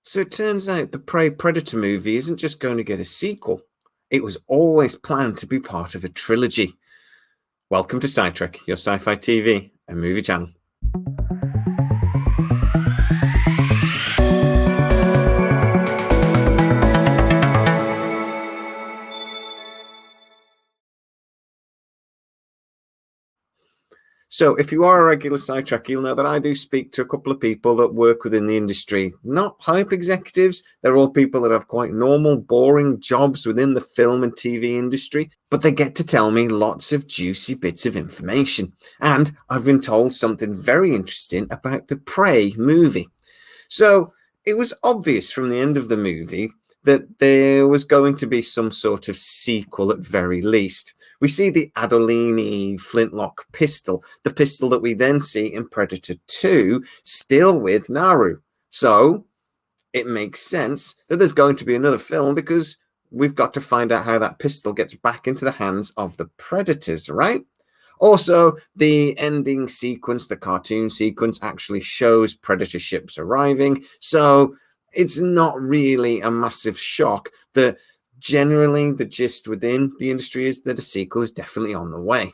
So it turns out the Prey Predator movie isn't just going to get a sequel. It was always planned to be part of a trilogy. Welcome to Sidetrack, your sci-fi TV and movie channel. So if you are a regular Sidetrack, you'll know that I do speak to a couple of people that work within the industry. Not hype executives. They're all people that have quite normal, boring jobs within the film and TV industry, but they get to tell me lots of juicy bits of information. And I've been told something very interesting about the Prey movie. So it was obvious from the end of the movie that there was going to be some sort of sequel at very least. We see the Adolini flintlock pistol, the pistol that we then see in Predator 2, still with Naru. So it makes sense that there's going to be another film because we've got to find out how that pistol gets back into the hands of the Predators, right? Also, the ending sequence, the cartoon sequence, actually shows Predator ships arriving. So it's not really a massive shock that generally the gist within the industry is that a sequel is definitely on the way.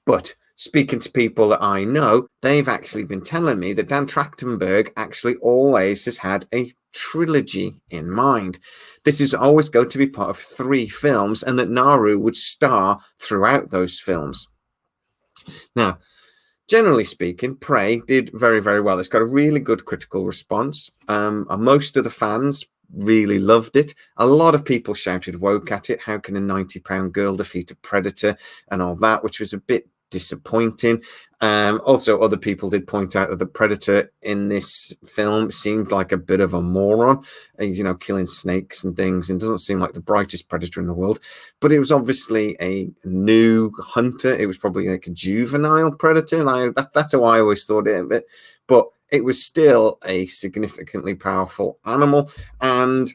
But speaking to people that I know, they've actually been telling me that Dan Trachtenberg actually always has had a trilogy in mind. This is always going to be part of 3 films, and that Naru would star throughout those films. Now, generally speaking, Prey did very, very well. It's got a really good critical response. Most of the fans really loved it. A lot of people shouted woke at it. How can a 90-pound girl defeat a predator and all that, which was a bit disappointing. Also, other people did point out that the predator in this film seemed like a bit of a moron, killing snakes and things, and doesn't seem like the brightest predator in the world. But it was obviously a new hunter. It was probably like a juvenile predator, and that's how I always thought of it. But it was still a significantly powerful animal, and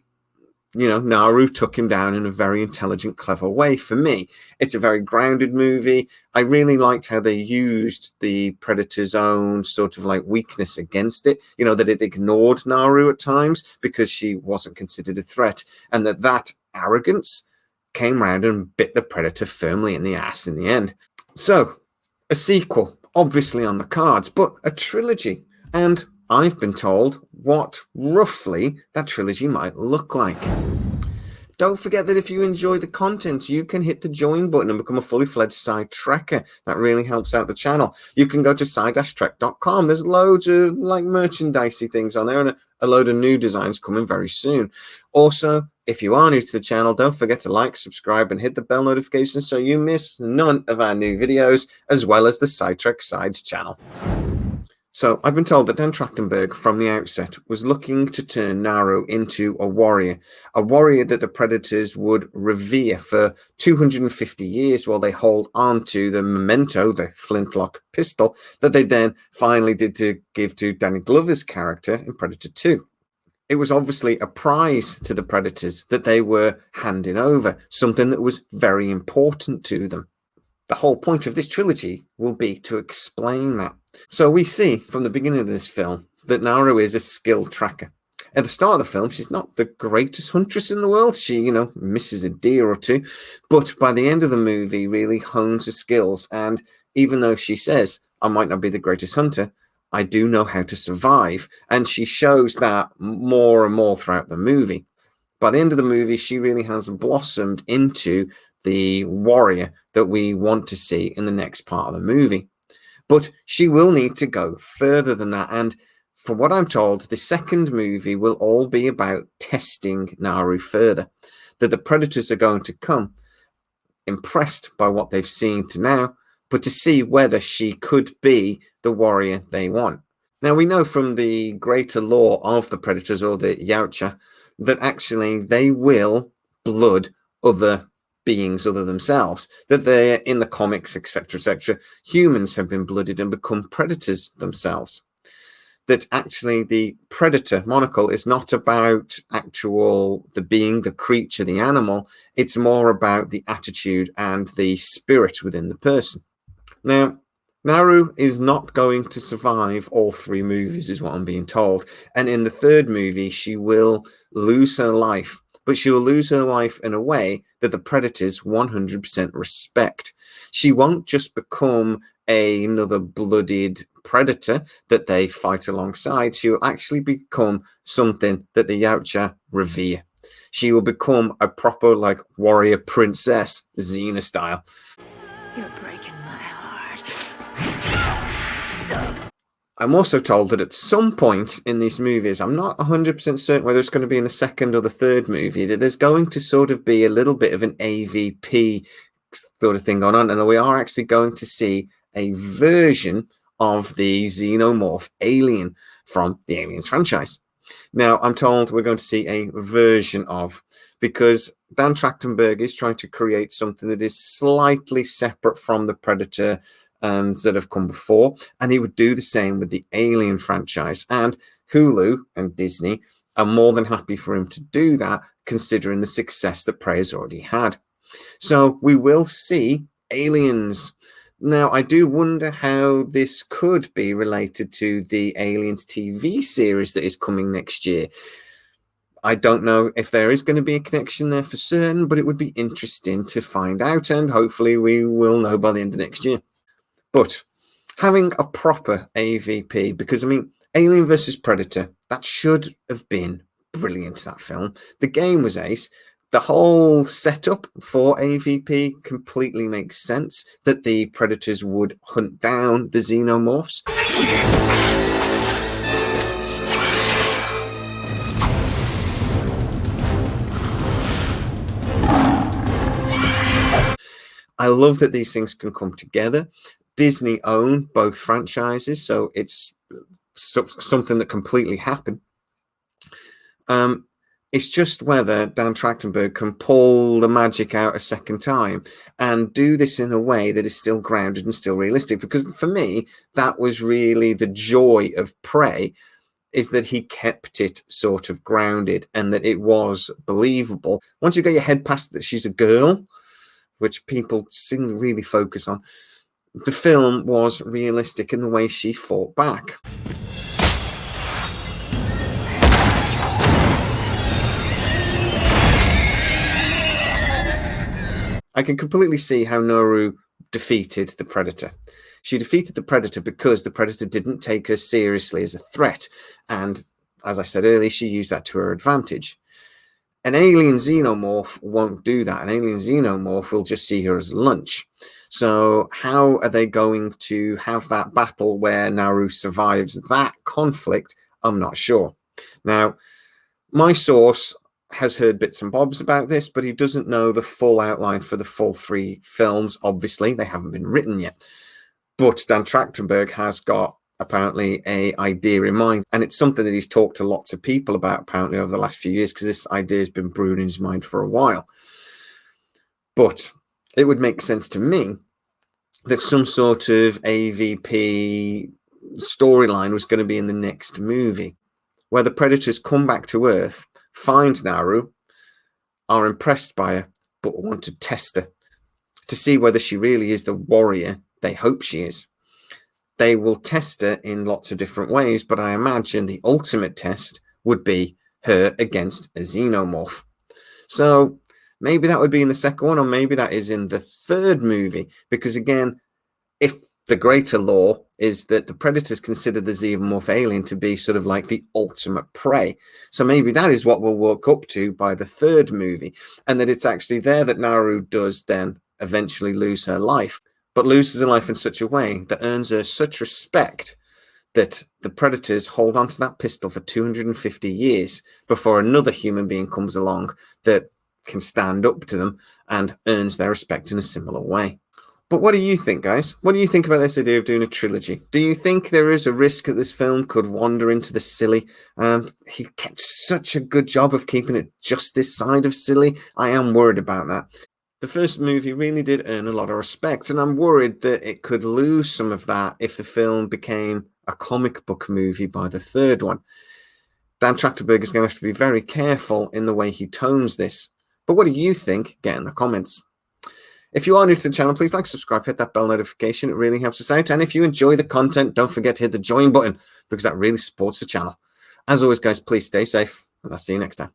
Naru took him down in a very intelligent, clever way. For me, it's a very grounded movie. I really liked how they used the Predator's own sort of like weakness against it, that it ignored Naru at times because she wasn't considered a threat, and that arrogance came round and bit the Predator firmly in the ass in the end. So, a sequel, obviously on the cards, but a trilogy. And I've been told what roughly that trilogy might look like. Don't forget that if you enjoy the content, you can hit the join button and become a fully fledged side tracker. That really helps out the channel. You can go to side-track.com. There's loads of like merchandisey things on there and a load of new designs coming very soon. Also, if you are new to the channel, don't forget to like, subscribe, and hit the bell notification so you miss none of our new videos, as well as the Sidetrack Sides channel. So I've been told that Dan Trachtenberg from the outset was looking to turn Naru into a warrior that the Predators would revere for 250 years while they hold on to the memento, the flintlock pistol, that they then finally did to give to Danny Glover's character in Predator 2. It was obviously a prize to the Predators that they were handing over, something that was very important to them. The whole point of this trilogy will be to explain that. So we see from the beginning of this film that Naru is a skilled tracker. At the start of the film, she's not the greatest huntress in the world. She, misses a deer or two. But by the end of the movie, really hones her skills. And even though she says, I might not be the greatest hunter, I do know how to survive. And she shows that more and more throughout the movie. By the end of the movie, she really has blossomed into the warrior that we want to see in the next part of the movie. But she will need to go further than that. And from what I'm told, the second movie will all be about testing Naru further. That the Predators are going to come impressed by what they've seen to now, but to see whether she could be the warrior they want. Now, we know from the greater lore of the Predators, or the Yautja, that actually they will blood other beings other themselves, that they're in the comics, etc., humans have been blooded and become predators themselves. That actually the predator monocle is not about the being, the creature, the animal. It's more about the attitude and the spirit within the person. Now, Naru is not going to survive all three movies, is what I'm being told. And in the third movie, she will lose her life, but she will lose her life in a way that the Predators 100% respect. She won't just become another blooded predator that they fight alongside. She will actually become something that the Yautja revere. She will become a proper, like, warrior princess, Xena style. You're breaking my heart. I'm also told that at some point in these movies, I'm not 100% certain whether it's going to be in the second or the third movie, that there's going to sort of be a little bit of an AVP sort of thing going on, and that we are actually going to see a version of the xenomorph alien from the Aliens franchise. Now, I'm told we're going to see a version of, because Dan Trachtenberg is trying to create something that is slightly separate from the Predator that have come before, and he would do the same with the Alien franchise. And Hulu and Disney are more than happy for him to do that, considering the success that Prey has already had. So we will see aliens. Now, I do wonder how this could be related to the Aliens TV series that is coming next year. I don't know if there is going to be a connection there for certain, but it would be interesting to find out, and hopefully we will know by the end of next year. But having a proper AVP, because I mean, Alien versus Predator, that should have been brilliant, that film. The game was ace. The whole setup for AVP completely makes sense, that the Predators would hunt down the xenomorphs. I love that these things can come together. Disney own both franchises, so it's something that completely happened. It's just whether Dan Trachtenberg can pull the magic out a second time and do this in a way that is still grounded and still realistic. Because for me, that was really the joy of Prey, is that he kept it sort of grounded and that it was believable. Once you get your head past that she's a girl, which people seem to really focus on, the film was realistic in the way she fought back. I can completely see how Naru defeated the Predator. She defeated the Predator because the Predator didn't take her seriously as a threat. And as I said earlier, she used that to her advantage. An alien xenomorph won't do that. An alien xenomorph will just see her as lunch. So how are they going to have that battle where Naru survives that conflict? I'm not sure. Now, my source has heard bits and bobs about this, but he doesn't know the full outline for the full three films. Obviously, they haven't been written yet. But Dan Trachtenberg has got apparently a idea in mind, and it's something that he's talked to lots of people about apparently over the last few years, because this idea has been brewing in his mind for a while. But it would make sense to me that some sort of AVP storyline was going to be in the next movie, where the Predators come back to Earth, find Naru, are impressed by her, but want to test her to see whether she really is the warrior they hope she is. They will test her in lots of different ways, but I imagine the ultimate test would be her against a xenomorph. So maybe that would be in the second one, or maybe that is in the third movie, because again, if the greater lore is that the Predators consider the xenomorph alien to be sort of like the ultimate prey. So maybe that is what we'll work up to by the third movie, and that it's actually there that Naru does then eventually lose her life, but loses her life in such a way that earns her such respect that the Predators hold on to that pistol for 250 years before another human being comes along that can stand up to them and earns their respect in a similar way. But what do you think, guys? What do you think about this idea of doing a trilogy? Do you think there is a risk that this film could wander into the silly? He kept such a good job of keeping it just this side of silly. I am worried about that. The first movie really did earn a lot of respect, and I'm worried that it could lose some of that if the film became a comic book movie by the third one. Dan Trachtenberg is going to have to be very careful in the way he tones this. But what do you think? Get in the comments. If you are new to the channel, please like, subscribe, hit that bell notification. It really helps us out. And if you enjoy the content, don't forget to hit the join button because that really supports the channel. As always, guys, please stay safe and I'll see you next time.